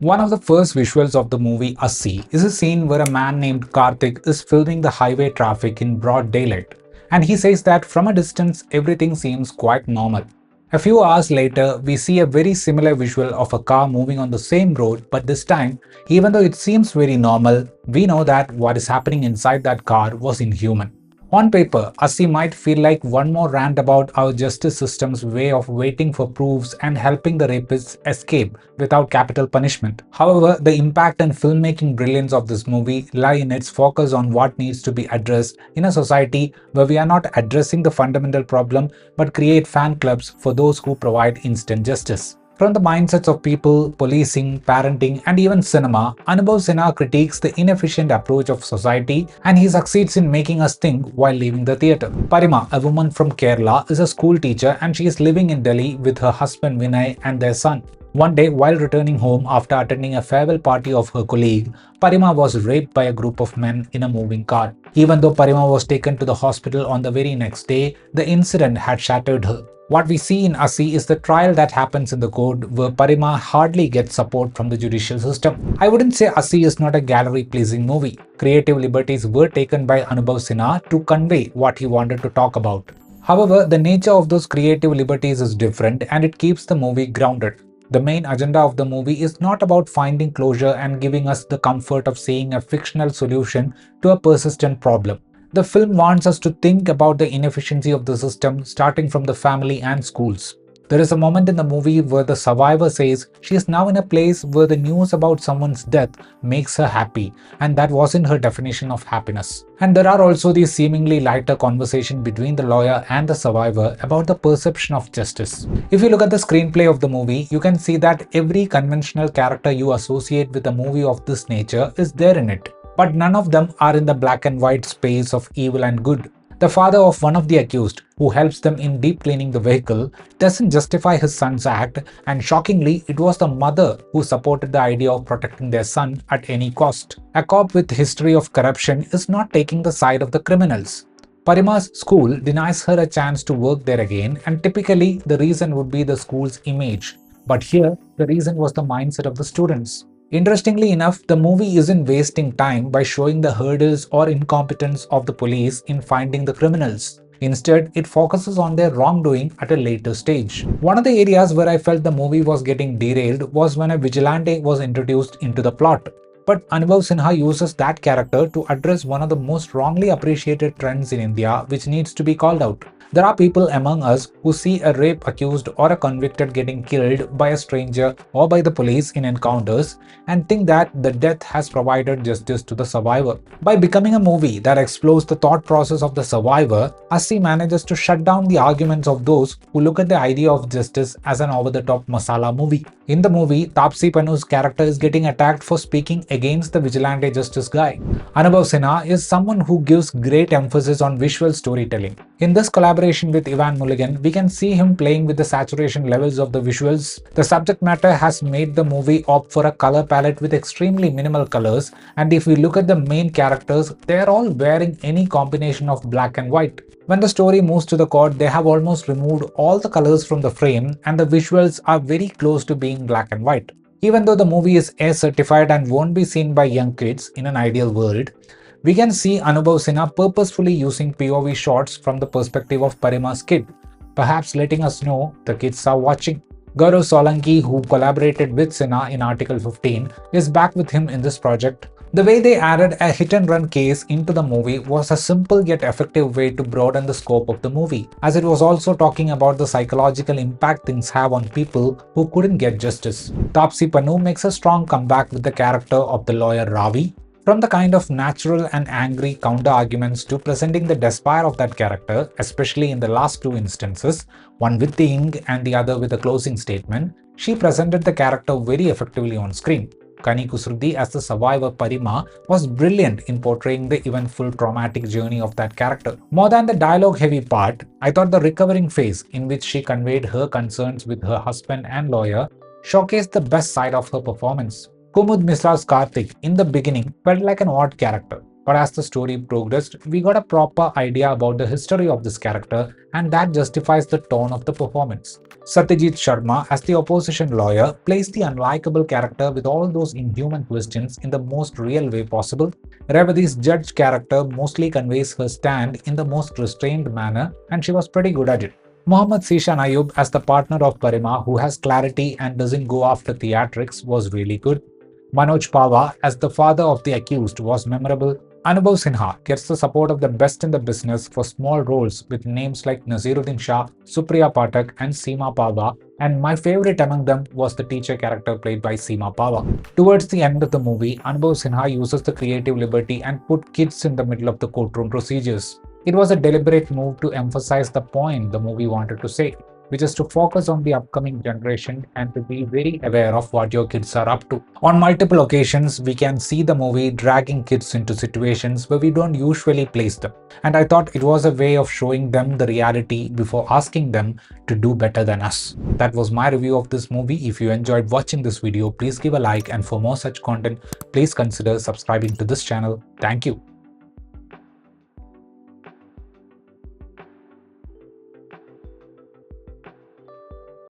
One of the first visuals of the movie Assi is a scene where a man named Karthik is filming the highway traffic in broad daylight, and he says that from a distance everything seems quite normal. A few hours later, we see a very similar visual of a car moving on the same road, but this time, even though it seems very normal, we know that what is happening inside that car was inhuman. On paper, Assi might feel like one more rant about our justice system's way of waiting for proofs and helping the rapists escape without capital punishment. However, the impact and filmmaking brilliance of this movie lie in its focus on what needs to be addressed in a society where we are not addressing the fundamental problem but create fan clubs for those who provide instant justice. From the mindsets of people, policing, parenting, and even cinema, Anubhav Sinha critiques the inefficient approach of society, and he succeeds in making us think while leaving the theatre. Parima, a woman from Kerala, is a school teacher and she is living in Delhi with her husband Vinay and their son. One day, while returning home after attending a farewell party of her colleague, Parima was raped by a group of men in a moving car. Even though Parima was taken to the hospital on the very next day, the incident had shattered her. What we see in Assi is the trial that happens in the court where Parima hardly gets support from the judicial system. I wouldn't say Assi is not a gallery-pleasing movie. Creative liberties were taken by Anubhav Sinha to convey what he wanted to talk about. However, the nature of those creative liberties is different and it keeps the movie grounded. The main agenda of the movie is not about finding closure and giving us the comfort of seeing a fictional solution to a persistent problem. The film wants us to think about the inefficiency of the system starting from the family and schools. There is a moment in the movie where the survivor says she is now in a place where the news about someone's death makes her happy, and that wasn't her definition of happiness. And there are also these seemingly lighter conversations between the lawyer and the survivor about the perception of justice. If you look at the screenplay of the movie, you can see that every conventional character you associate with a movie of this nature is there in it. But none of them are in the black and white space of evil and good. The father of one of the accused, who helps them in deep cleaning the vehicle, doesn't justify his son's act, and shockingly, it was the mother who supported the idea of protecting their son at any cost. A cop with history of corruption is not taking the side of the criminals. Parima's school denies her a chance to work there again, and typically the reason would be the school's image. But here, the reason was the mindset of the students. Interestingly enough, the movie isn't wasting time by showing the hurdles or incompetence of the police in finding the criminals. Instead, it focuses on their wrongdoing at a later stage. One of the areas where I felt the movie was getting derailed was when a vigilante was introduced into the plot. But Anubhav Sinha uses that character to address one of the most wrongly appreciated trends in India, which needs to be called out. There are people among us who see a rape accused or a convicted getting killed by a stranger or by the police in encounters and think that the death has provided justice to the survivor. By becoming a movie that explores the thought process of the survivor, Assi manages to shut down the arguments of those who look at the idea of justice as an over-the-top masala movie. In the movie, Taapsee Pannu's character is getting attacked for speaking against the vigilante justice guy. Anubhav Sinha is someone who gives great emphasis on visual storytelling. In this collaboration with Ewan Mulligan, we can see him playing with the saturation levels of the visuals. The subject matter has made the movie opt for a color palette with extremely minimal colors, and if we look at the main characters, they are all wearing any combination of black and white. When the story moves to the court, they have almost removed all the colors from the frame and the visuals are very close to being black and white. Even though the movie is A certified and won't be seen by young kids in an ideal world, we can see Anubhav Sinha purposefully using POV shots from the perspective of Parima's kid, perhaps letting us know the kids are watching. Gaurav Solanki, who collaborated with Sinha in Article 15, is back with him in this project. The way they added a hit-and-run case into the movie was a simple yet effective way to broaden the scope of the movie, as it was also talking about the psychological impact things have on people who couldn't get justice. Taapsee Pannu makes a strong comeback with the character of the lawyer Ravi. From the kind of natural and angry counter-arguments to presenting the despair of that character, especially in the last two instances, one with the ing and the other with a closing statement, she presented the character very effectively on screen. Kani Kusruti as the survivor Parima was brilliant in portraying the eventful traumatic journey of that character. More than the dialogue-heavy part, I thought the recovering phase in which she conveyed her concerns with her husband and lawyer showcased the best side of her performance. Kumud Mishra's Karthik in the beginning felt like an odd character, but as the story progressed, we got a proper idea about the history of this character, and that justifies the tone of the performance. Satyajit Sharma, as the opposition lawyer, plays the unlikable character with all those inhuman questions in the most real way possible. Revathy's judge character mostly conveys her stand in the most restrained manner, and she was pretty good at it. Mohammed Zeeshan Ayyub as the partner of Parima, who has clarity and doesn't go after theatrics, was really good. Manoj Pahwa as the father of the accused was memorable. Anubhav Sinha gets the support of the best in the business for small roles with names like Naziruddin Shah, Supriya Pathak, and Seema Pahwa, and my favorite among them was the teacher character played by Seema Pahwa. Towards the end of the movie, Anubhav Sinha uses the creative liberty and put kids in the middle of the courtroom procedures. It was a deliberate move to emphasize the point the movie wanted to say, which is to focus on the upcoming generation and to be very aware of what your kids are up to. On multiple occasions, we can see the movie dragging kids into situations where we don't usually place them. And I thought it was a way of showing them the reality before asking them to do better than us. That was my review of this movie. If you enjoyed watching this video, please give a like, and for more such content, please consider subscribing to this channel. Thank you.